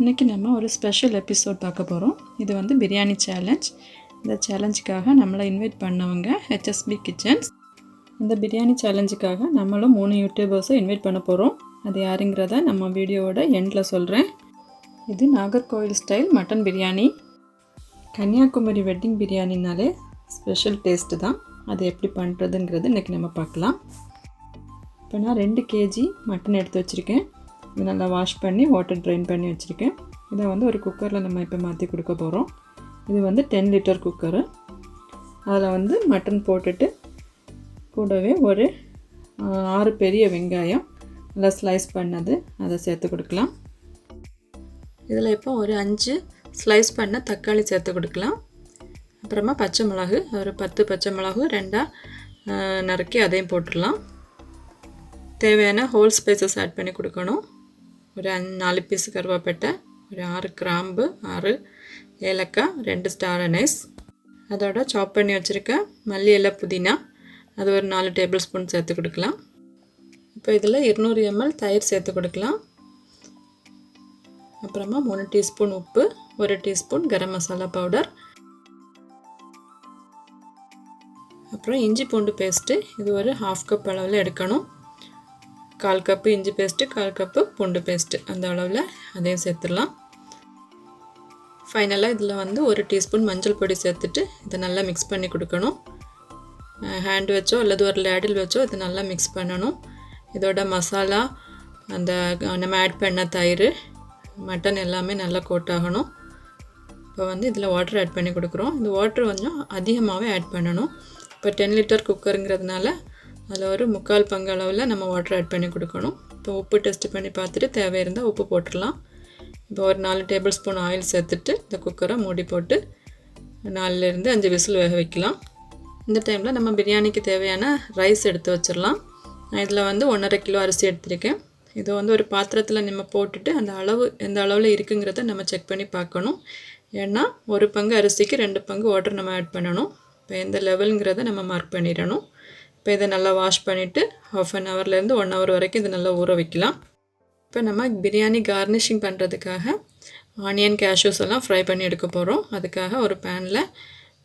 இன்றைக்கி நம்ம ஒரு ஸ்பெஷல் எபிசோட் பார்க்க போகிறோம். இது வந்து பிரியாணி சேலஞ்ச். இந்த சேலஞ்சுக்காக நம்மளை இன்வைட் பண்ணவங்க HSB கிச்சன்ஸ். இந்த பிரியாணி சேலஞ்சுக்காக நம்மளும் 3 யூடியூபர்ஸை இன்வைட் பண்ண போகிறோம். அது யாருங்கிறத நம்ம வீடியோவோட எண்டில் சொல்கிறேன். இது Nagercoil style mutton biryani. Kanyakumari wedding பிரியாணினாலே ஸ்பெஷல் டேஸ்ட்டு தான். அது எப்படி பண்ணுறதுங்கிறது இன்றைக்கி நம்ம பார்க்கலாம். இப்போ நான் 2 kg மட்டன் எடுத்து வச்சுருக்கேன். இது நல்லா வாஷ் பண்ணி வாட்டர் ட்ரைன் பண்ணி வச்சுருக்கேன். இதை வந்து ஒரு குக்கரில் நம்ம இப்போ மாற்றி கொடுக்க போகிறோம். இது வந்து 10 லிட்டர் குக்கரு. அதில் வந்து மட்டன் போட்டுட்டு கூடவே ஒரு 6 பெரிய வெங்காயம் நல்லா ஸ்லைஸ் பண்ணது அதை சேர்த்து கொடுக்கலாம். இதில் இப்போ ஒரு 5 ஸ்லைஸ் பண்ண தக்காளி சேர்த்து கொடுக்கலாம். அப்புறமா பச்சை மிளகு ஒரு 10 பச்சை மிளகு 2ஆக நறுக்கி அதையும் போட்டுடலாம். தேவையான ஹோல் ஸ்பைசஸ் ஆட் பண்ணி கொடுக்கணும். ஒரு 4 பீஸ் கருவேப்பிலை, ஒரு 6 கிராம்பு, 6 ஏலக்காய், 2 ஸ்டார் அனைஸ், அதோட சாப் பண்ணி வச்சுருக்க மல்லி இலை புதினா அது ஒரு 4 டேபிள் ஸ்பூன் சேர்த்து கொடுக்கலாம். இப்போ இதில் 200 ml தயிர் சேர்த்து கொடுக்கலாம். அப்புறமா 3 டீஸ்பூன் உப்பு, 1 டீஸ்பூன் கரம் மசாலா பவுடர், அப்புறம் இஞ்சி பூண்டு பேஸ்ட்டு இது ஒரு 1/2 கப் அளவில் எடுக்கணும். 1/4 கப்பு இஞ்சி பேஸ்ட்டு, 1/4 கப்பு பூண்டு பேஸ்ட்டு அந்த அளவில் அதையும் சேர்த்துடலாம். ஃபைனலாக இதில் வந்து 1 டீஸ்பூன் மஞ்சள் பொடி சேர்த்துட்டு இதை நல்லா மிக்ஸ் பண்ணி கொடுக்கணும். ஹேண்ட் வச்சோ அல்லது ஒரு லேடில் வச்சோ இதை நல்லா மிக்ஸ் பண்ணணும். இதோட மசாலா அந்த நம்ம ஆட் பண்ண தயிர் மட்டன் எல்லாமே நல்லா கோட் ஆகணும். இப்போ வந்து இதில் வாட்டர் ஆட் பண்ணி கொடுக்குறோம். இந்த வாட்டர் கொஞ்சம் அதிகமாகவே ஆட் பண்ணணும். இப்போ 10 லிட்டர் குக்கருங்கிறதுனால அதில் ஒரு 3/4 பங்கு அளவில் நம்ம வாட்டர் ஆட் பண்ணி கொடுக்கணும். இப்போ உப்பு டெஸ்ட் பண்ணி பார்த்துட்டு தேவை இருந்தால் உப்பு போட்டுடலாம். இப்போ ஒரு 4 டேபிள் ஸ்பூன் ஆயில் சேர்த்துட்டு இந்த குக்கரை மூடி போட்டு 4லேருந்து 5 விசில் வேக வைக்கலாம். இந்த டைமில் நம்ம பிரியாணிக்கு தேவையான ரைஸ் எடுத்து வச்சிடலாம். நான் இதில் வந்து 1.5 கிலோ அரிசி எடுத்திருக்கேன். இதை வந்து ஒரு பாத்திரத்தில் நம்ம போட்டுட்டு அந்த அளவு எந்த அளவில் இருக்குங்கிறத நம்ம செக் பண்ணி பார்க்கணும். ஏன்னா 1 பங்கு அரிசிக்கு 2 பங்கு வாட்டர் நம்ம ஆட் பண்ணணும். இப்போ எந்த லெவலுங்கிறத நம்ம மார்க் பண்ணிடணும். இப்போ இதை நல்லா வாஷ் பண்ணிவிட்டு 1/2 ஹவர்லேருந்து 1 ஹவர் வரைக்கும் இதை நல்லா ஊற வைக்கலாம். இப்போ நம்ம பிரியாணி கார்னிஷிங் பண்ணுறதுக்காக ஆனியன் கேஷ்யூஸ் எல்லாம் ஃப்ரை பண்ணி எடுக்க போகிறோம். அதுக்காக ஒரு பேனில்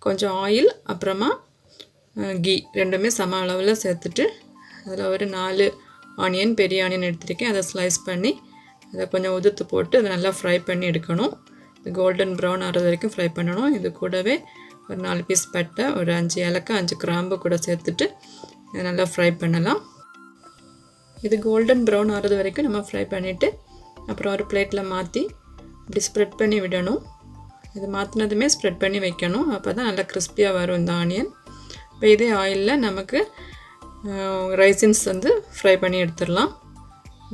கொஞ்சம் ஆயில் அப்புறமா கீ ரெண்டுமே சம அளவில் சேர்த்துட்டு அதில் ஒரு 4 ஆனியன் பெரிய ஆனியன் எடுத்துருக்கேன். அதை ஸ்லைஸ் பண்ணி அதை கொஞ்சம் உதுத்து போட்டு அதை நல்லா ஃப்ரை பண்ணி எடுக்கணும். இது கோல்டன் ப்ரௌன் ஆகிறது வரைக்கும் ஃப்ரை பண்ணணும். இது கூடவே ஒரு 4 பீஸ் பட்டை, ஒரு 5 ஏலக்காய், 5 கிராம்பு கூட சேர்த்துட்டு இதை நல்லா ஃப்ரை பண்ணலாம். இது கோல்டன் ப்ரௌன் ஆகிறது வரைக்கும் நம்ம ஃப்ரை பண்ணிவிட்டு அப்புறம் ஒரு பிளேட்டில் மாற்றி இப்படி ஸ்ப்ரெட் பண்ணி விடணும். இது மாற்றினதுமே ஸ்ப்ரெட் பண்ணி வைக்கணும். அப்போ தான் நல்லா கிறிஸ்பியாக வரும் இந்த ஆனியன். இப்போ இதே ஆயிலில் நமக்கு ரைசின்ஸ் வந்து ஃப்ரை பண்ணி எடுத்துடலாம்.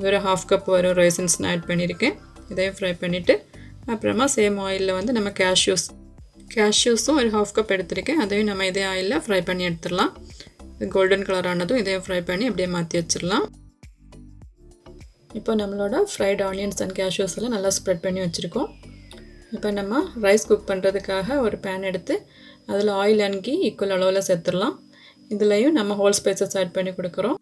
ஒரு 1/2 கப் வரும் ரைசின்ஸ் நான் ஆட் பண்ணியிருக்கேன். இதையும் ஃப்ரை பண்ணிவிட்டு அப்புறமா சேம் ஆயிலில் வந்து நம்ம கேஷ்யூஸும் ஒரு 1/2 கப் எடுத்திருக்கேன். அதையும் நம்ம இதே ஆயிலில் ஃப்ரை பண்ணி எடுத்துடலாம். கோல்டன் கலர் ஆனதும் இதையும் ஃப்ரை பண்ணி அப்படியே மாற்றி வச்சிடலாம். இப்போ நம்மளோட ஃப்ரைட் ஆனியன்ஸ் அண்ட் கேஷ்யூஸ் எல்லாம் நல்லா ஸ்ப்ரெட் பண்ணி வச்சுருக்கோம். இப்போ நம்ம ரைஸ் குக் பண்ணுறதுக்காக ஒரு பேன் எடுத்து அதில் ஆயில் அண்ட் கீ ஈக்குவல் அளவில் சேர்த்துடலாம். இதுலேயும் நம்ம ஹோல் ஸ்பைசஸ் ஆட் பண்ணி கொடுக்குறோம்.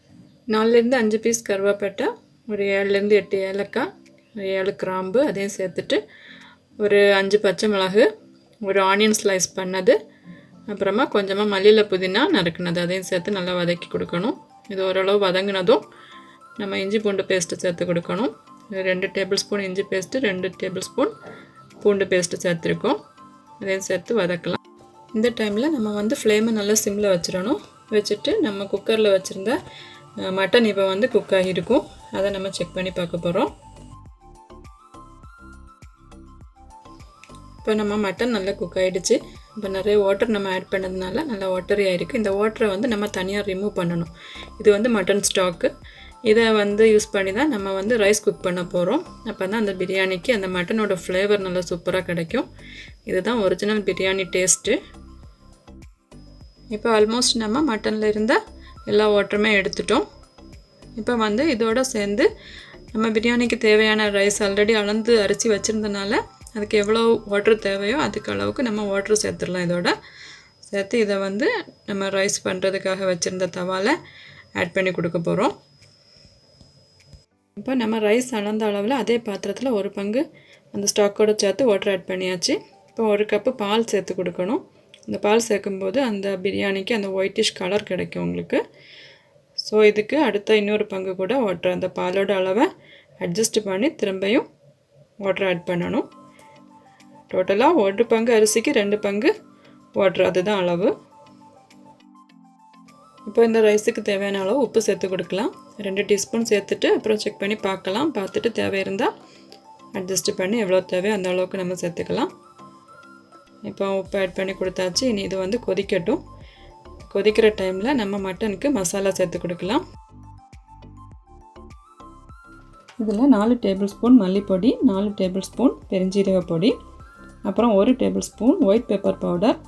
4லேருந்து 5 பீஸ் கருவேப்பிலை, ஒரு 7லேருந்து 8 ஏலக்காய், ஒரு 7 கிராம்பு அதையும் சேர்த்துட்டு ஒரு 5 பச்சை மிளகு, ஒரு ஆனியன் ஸ்லைஸ் பண்ணது, அப்புறமா கொஞ்சமாக மல்லியில புதினா நறுக்குனது அதையும் சேர்த்து நல்லா வதக்கி கொடுக்கணும். இது ஓரளவு வதங்கினதும் நம்ம இஞ்சி பூண்டு பேஸ்ட்டு சேர்த்து கொடுக்கணும். 2 டேபிள் ஸ்பூன் இஞ்சி பேஸ்ட்டு, 2 டேபிள் ஸ்பூன் பூண்டு பேஸ்ட்டு சேர்த்துருக்கோம். அதையும் சேர்த்து வதக்கலாம். இந்த டைமில் நம்ம வந்து ஃப்ளேமை நல்லா சிம்மில் வச்சிடணும். வச்சுட்டு நம்ம குக்கரில் வச்சுருந்த மட்டன் இப்போ வந்து குக் ஆகியிருக்கும். அதை நம்ம செக் பண்ணி பார்க்க போகிறோம். இப்போ நம்ம மட்டன் நல்லா குக் ஆகிடுச்சு. இப்போ நிறைய வாட்டர் நம்ம ஆட் பண்ணதுனால நல்லா வாட்டரி ஆகிருக்கு. இந்த வாட்டரை வந்து நம்ம தனியாக ரிமூவ் பண்ணணும். இது வந்து மட்டன் ஸ்டாக்கு. இதை வந்து யூஸ் பண்ணி தான் நம்ம வந்து ரைஸ் குக் பண்ண போகிறோம். அப்போ தான் அந்த பிரியாணிக்கு அந்த மட்டனோட ஃப்ளேவர் நல்லா சூப்பராக கிடைக்கும். இதுதான் ஒரிஜினல் பிரியாணி டேஸ்ட்டு. இப்போ ஆல்மோஸ்ட் நம்ம மட்டனில் இருந்த எல்லா வாட்டருமே எடுத்துட்டோம். இப்போ வந்து இதோட சேர்ந்து நம்ம பிரியாணிக்கு தேவையான ரைஸ் ஆல்ரெடி அளந்து அரிசி வச்சுருந்தனால அதுக்கு எவ்வளோ வாட்டர் தேவையோ அதுக்கு அளவுக்கு நம்ம வாட்டர் சேர்த்துடலாம். இதோட சேர்த்து இதை வந்து நம்ம ரைஸ் பண்ணுறதுக்காக வச்சுருந்த தவாவில் ஆட் பண்ணி கொடுக்க போகிறோம். இப்போ நம்ம ரைஸ் அளந்த அளவில் அதே பாத்திரத்தில் 1 பங்கு அந்த ஸ்டாக்கோடு சேர்த்து வாட்டர் ஆட் பண்ணியாச்சு. இப்போ 1 கப்பு பால் சேர்த்து கொடுக்கணும். இந்த பால் சேர்க்கும்போது அந்த பிரியாணிக்கு அந்த ஒயிட்டிஷ் கலர் கிடைக்கும் உங்களுக்கு. ஸோ இதுக்கு அடுத்த இன்னொரு பங்கு கூட வாட்டர், அந்த பாலோட அளவை அட்ஜஸ்ட் பண்ணி திரும்பியும் வாட்டர் ஆட் பண்ணணும். டோட்டலாக 1 பங்கு அரிசிக்கு 2 பங்கு வாட்டர், அதுதான் அளவு. இப்போ இந்த ரைஸுக்கு தேவையான அளவு உப்பு சேர்த்து கொடுக்கலாம். 2 டீஸ்பூன் சேர்த்துட்டு அப்புறம் செக் பண்ணி பார்க்கலாம். பார்த்துட்டு தேவை இருந்தால் அட்ஜஸ்ட் பண்ணி எவ்வளோ தேவையோ அந்த அளவுக்கு நம்ம சேர்த்துக்கலாம். இப்போ உப்பு ஆட் பண்ணி கொடுத்தாச்சு. இனி இது வந்து கொதிக்கட்டும். கொதிக்கிற டைமில் நம்ம மட்டனுக்கு மசாலா சேர்த்து கொடுக்கலாம். இதில் 4 டேபிள் ஸ்பூன் மல்லிப்பொடி, 4 டேபிள் ஸ்பூன் பெருஞ்சீரக பொடி, அப்புறம் 1 table spoon white pepper powder.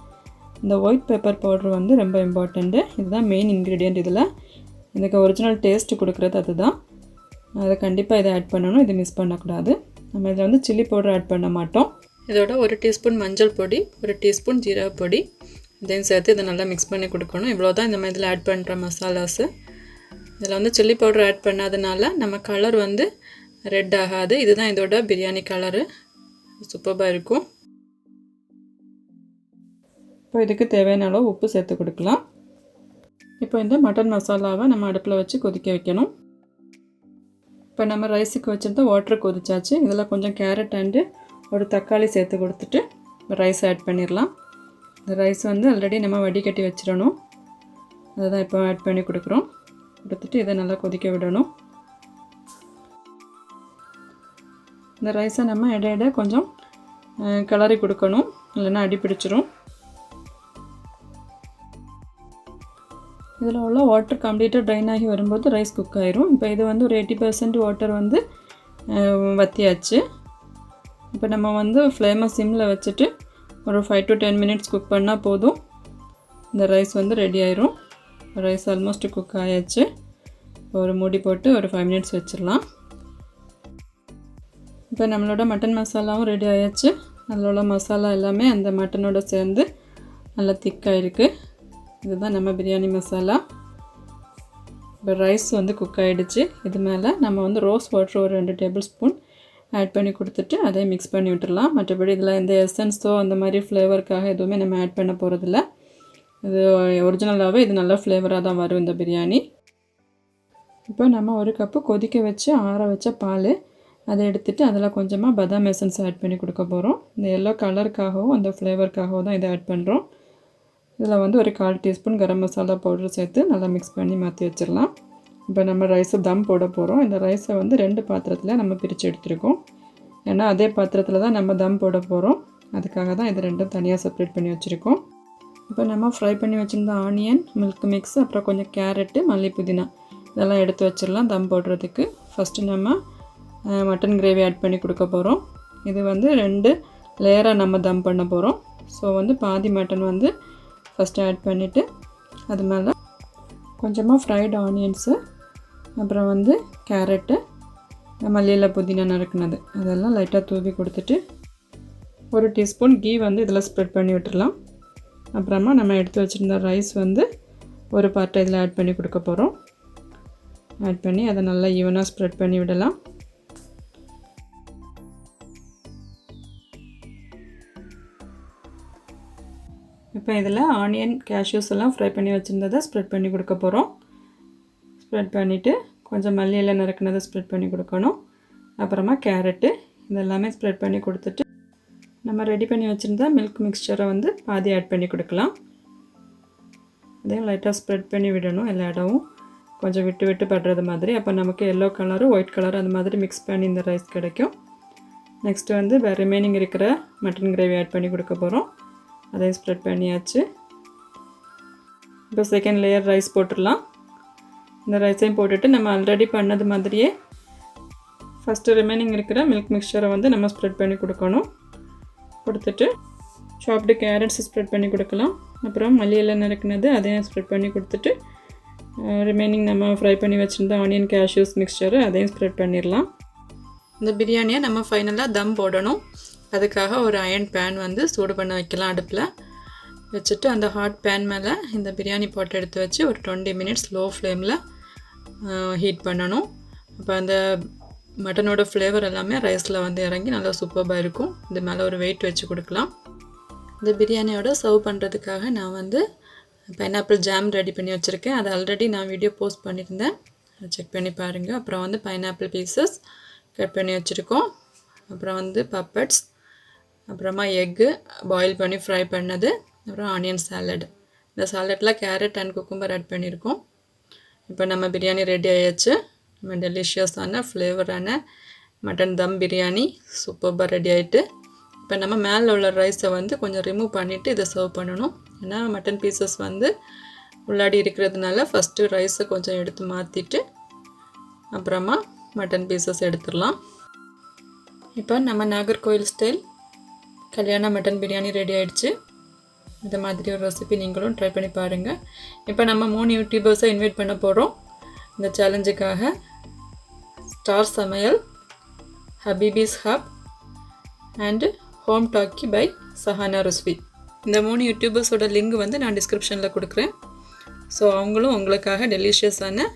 இந்த ஒயிட் பெப்பர் பவுடர் வந்து ரொம்ப இம்பார்ட்டண்ட்டு. இதுதான் மெயின் இன்க்ரீடியண்ட். இதில் இதுக்கு ஒரிஜினல் டேஸ்ட் கொடுக்குறது அதுதான். அதை கண்டிப்பாக இதை ஆட் பண்ணணும், இது மிஸ் பண்ணக்கூடாது. நம்ம இதில் வந்து சில்லி பவுடர் ஆட் பண்ண மாட்டோம். இதோட 1 டீஸ்பூன் மஞ்சள் பொடி, 1 டீஸ்பூன் ஜீரக பொடி, இதையும் சேர்த்து இதை நல்லா மிக்ஸ் பண்ணி கொடுக்கணும். இவ்வளோ தான் இந்த மாதிரி இதில் ஆட் பண்ணுற மசாலாஸு. இதில் வந்து சில்லி பவுடர் ஆட் பண்ணாதனால நம்ம கலர் வந்து ரெட் ஆகாது. இதுதான் இதோட பிரியாணி கலரு, சூப்பராக இருக்கும். இப்போ இதுக்கு தேவையான அளவு உப்பு சேர்த்து கொடுக்கலாம். இப்போ இந்த மட்டன் மசாலாவை நம்ம அடுப்பில் வச்சு கொதிக்க வைக்கணும். இப்போ நம்ம ரைஸுக்கு வச்சுருந்த வாட்டர் கொதிச்சாச்சு. இதில் கொஞ்சம் கேரட் அண்டு ஒரு தக்காளி சேர்த்து கொடுத்துட்டு ரைஸ் ஆட் பண்ணிடலாம். இந்த ரைஸ் வந்து ஆல்ரெடி நம்ம வடிகட்டி வச்சிடணும். அதை தான் இப்போ ஆட் பண்ணி கொடுத்துட்டு இதை நல்லா கொதிக்க விடணும். இந்த ரைஸை நம்ம இடையிட கொஞ்சம் கிளறி கொடுக்கணும், இல்லைன்னா அடி பிடிச்சிரும். இதில் உள்ள வாட்டர் கம்ப்ளீட்டாக ட்ரைன் ஆகி வரும்போது ரைஸ் குக் ஆயிரும். இப்போ இது வந்து ஒரு 80% வாட்டர் வந்து வற்றியாச்சு. இப்போ நம்ம வந்து ஃப்ளேமை சிம்மில் வச்சுட்டு ஒரு 5 to 10 மினிட்ஸ் குக் பண்ணால் போதும். இந்த ரைஸ் வந்து ரெடி ஆயிரும். ரைஸ் ஆல்மோஸ்ட் குக் ஆயாச்சு. ஒரு மூடி போட்டு ஒரு 5 மினிட்ஸ் வச்சிடலாம். இப்போ நம்மளோட மட்டன் மசாலாவும் ரெடி ஆயாச்சு. அதில் உள்ள மசாலா எல்லாமே அந்த மட்டனோட சேர்ந்து நல்லா திக்காக இருக்குது. இதுதான் நம்ம பிரியாணி மசாலா. இப்போ ரைஸ் வந்து குக் ஆகிடுச்சு. இது மேலே நம்ம வந்து ரோஸ் வாட்டர் ஒரு 2 டேபிள் ஸ்பூன் ஆட் பண்ணி கொடுத்துட்டு அதை மிக்ஸ் பண்ணி விட்டுடலாம். மற்றபடி இதில் எந்த எசன்ஸோ அந்த மாதிரி ஃப்ளேவருக்காக எதுவுமே நம்ம ஆட் பண்ண போகிறதில்ல. இது ஒரிஜினலாகவே இது நல்ல ஃப்ளேவராக தான் வரும் இந்த பிரியாணி. இப்போ நம்ம 1 கப்பு கொதிக்க வச்சு ஆற வச்ச பால் அதை எடுத்துகிட்டு அதில் கொஞ்சமாக பதாம் எசன்ஸ் ஆட் பண்ணி கொடுக்க போகிறோம். இந்த எல்லோ கலருக்காகவும் அந்த ஃப்ளேவருக்காகவும் தான் இதை ஆட் பண்ணுறோம். இதில் வந்து ஒரு 1/4 டீஸ்பூன் கரம் மசாலா பவுடர் சேர்த்து நல்லா மிக்ஸ் பண்ணி மாற்றி வச்சிடலாம். இப்போ நம்ம ரைஸை தம் போட போகிறோம். இந்த ரைஸை வந்து 2 பாத்திரத்தில் நம்ம பிரித்து எடுத்துருக்கோம். ஏன்னா அதே பாத்திரத்தில் தான் நம்ம தம் போட போகிறோம். அதுக்காக தான் இது 2ம் தனியாக செப்பரேட் பண்ணி வச்சுருக்கோம். இப்போ நம்ம ஃப்ரை பண்ணி வச்சுருந்த ஆனியன், மில்க் மிக்ஸ், அப்புறம் கொஞ்சம் கேரட்டு, மல்லி, புதினா இதெல்லாம் எடுத்து வச்சிடலாம் தம் போடுறதுக்கு. ஃபஸ்ட்டு நம்ம மட்டன் கிரேவி ஆட் பண்ணி கொடுக்க போகிறோம். இது வந்து 2 லேயராக நம்ம தம் பண்ண போகிறோம். ஸோ வந்து பாதி மட்டன் வந்து ஃபஸ்ட்டு ஆட் பண்ணிவிட்டு அது மேலே கொஞ்சமாக ஃப்ரைடு ஆனியன்ஸு, அப்புறம் வந்து கேரட்டு, மல்லியில் புதினா நறுக்குனது அதெல்லாம் லைட்டாக தூவி கொடுத்துட்டு 1 டீஸ்பூன் கீ வந்து இதில் ஸ்ப்ரெட் பண்ணி விட்டுடலாம். அப்புறமா நம்ம எடுத்து வச்சுருந்த ரைஸ் வந்து ஒரு பார்ட்டை இதில் ஆட் பண்ணி கொடுக்க போகிறோம். ஆட் பண்ணி அதை நல்லா ஈவனாக ஸ்ப்ரெட் பண்ணி விடலாம். இப்போ இதில் ஆனியன், கேஷ்யூஸ் எல்லாம் ஃப்ரை பண்ணி வச்சுருந்ததை ஸ்ப்ரெட் பண்ணி கொடுக்க போகிறோம். ஸ்ப்ரெட் பண்ணிவிட்டு கொஞ்சம் மல்லியில் நறுக்குனதை ஸ்ப்ரெட் பண்ணி கொடுக்கணும். அப்புறமா கேரட்டு இதெல்லாமே ஸ்ப்ரெட் பண்ணி கொடுத்துட்டு நம்ம ரெடி பண்ணி வச்சுருந்த மில்க் மிக்சரை வந்து பாதி ஆட் பண்ணி கொடுக்கலாம். அதையும் லைட்டாக ஸ்ப்ரெட் பண்ணி விடணும். எல்லா இடமும் கொஞ்சம் விட்டு விட்டு படுறது மாதிரி. அப்போ நமக்கு எல்லோ கலரு, ஒயிட் கலர் அந்த மாதிரி மிக்ஸ் பண்ணி இந்த ரைஸ் கிடைக்கும். நெக்ஸ்ட்டு வந்து ரிமைனிங் இருக்கிற மட்டன் கிரேவி ஆட் பண்ணி கொடுக்க போகிறோம். அதையும் ஸ்ப்ரெட் பண்ணியாச்சு. இப்போ செகண்ட் லேயர் ரைஸ் போட்டுடலாம். இந்த ரைஸையும் போட்டுட்டு நம்ம ஆல்ரெடி பண்ணது மாதிரியே ஃபஸ்ட்டு ரிமைனிங் இருக்கிற மில்க் மிக்சரை வந்து நம்ம ஸ்ப்ரெட் பண்ணி கொடுக்கணும். கொடுத்துட்டு சாப்டு கேரட்ஸ் ஸ்ப்ரெட் பண்ணி கொடுக்கலாம். அப்புறம் மல்லியெல்லாம் நறுக்குனது அதையும் ஸ்ப்ரெட் பண்ணி கொடுத்துட்டு ரிமைனிங் நம்ம ஃப்ரை பண்ணி வச்சுருந்த ஆனியன், கேஷ்யூஸ் மிக்சரு அதையும் ஸ்ப்ரெட் பண்ணிடலாம். இந்த பிரியாணியை நம்ம ஃபைனலாக தம் போடணும். அதுக்காக ஒரு அயர்ன் பேன் வந்து சூடு பண்ண வைக்கலாம். அடுப்பில் வச்சுட்டு அந்த ஹாட் பேன் மேலே இந்த பிரியாணி பாட் எடுத்து வச்சு ஒரு 20 மினிட்ஸ் லோ ஃப்ளேமில் ஹீட் பண்ணணும். அப்போ அந்த மட்டனோட ஃப்ளேவர் எல்லாமே ரைஸில் வந்து இறங்கி நல்லா சூப்பராக இருக்கும். இது மேலே ஒரு வெயிட் வச்சு கொடுக்கலாம். இந்த பிரியாணியோட சர்வ் பண்ணுறதுக்காக நான் வந்து பைனாப்பிள் ஜாம் ரெடி பண்ணி வச்சுருக்கேன். அது ஆல்ரெடி நான் வீடியோ போஸ்ட் பண்ணியிருந்தேன், செக் பண்ணி பாருங்கள். அப்புறம் வந்து பைனாப்பிள் பீசஸ் கட் பண்ணி வச்சுருக்கோம். அப்புறம் வந்து பப்பட்ஸ், அப்புறமா எக்கு பாயில் பண்ணி ஃப்ரை பண்ணது, அப்புறம் ஆனியன் சாலட். இந்த சாலட்டில் கேரட் அண்ட் குக்கும்பர் ஆட் பண்ணியிருக்கோம். இப்போ நம்ம பிரியாணி ரெடி ஆயாச்சு. நம்ம டெலிஷியஸான ஃப்ளேவரான மட்டன் தம் பிரியாணி சூப்பராக ரெடி ஆகிட்டு, இப்போ நம்ம மேலே உள்ள ரைஸை வந்து கொஞ்சம் ரிமூவ் பண்ணிவிட்டு இதை சர்வ் பண்ணணும். ஏன்னா மட்டன் பீசஸ் வந்து உள்ளாடி இருக்கிறதுனால ஃபஸ்ட்டு ரைஸை கொஞ்சம் எடுத்து மாற்றிட்டு அப்புறமா மட்டன் பீசஸ் எடுத்துடலாம். இப்போ நம்ம நாகர்கோயில் ஸ்டைல் கல்யாண மட்டன் பிரியாணி ரெடி ஆகிடுச்சு. இந்த மாதிரி ஒரு ரெசிபி நீங்களும் ட்ரை பண்ணி பாருங்கள். இப்போ நம்ம 3 யூடியூபர்ஸை இன்வைட் பண்ண போகிறோம் இந்த சேலஞ்சுக்காக. ஸ்டார் சமையல், Habibi's hub and home talkie by Sahana Rizvi. இந்த 3 யூடியூபர்ஸோட லிங்க் வந்து நான் டிஸ்கிரிப்ஷனில் கொடுக்குறேன். ஸோ அவங்களும் உங்களுக்காக டெலிஷியஸான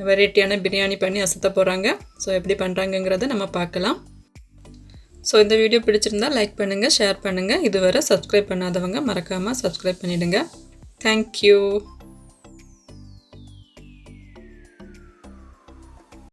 வெரைட்டியான பிரியாணி பண்ணி அசத்த போகிறாங்க. ஸோ எப்படி பண்ணுறாங்கங்கிறத நம்ம பார்க்கலாம். ஸோ இந்த வீடியோ பிடிச்சிருந்தால் லைக் பண்ணுங்கள், ஷேர் பண்ணுங்கள். இதுவரை சப்ஸ்கிரைப் பண்ணாதவங்க மறக்காமல் சப்ஸ்கிரைப் பண்ணிவிடுங்க. தேங்க்யூ.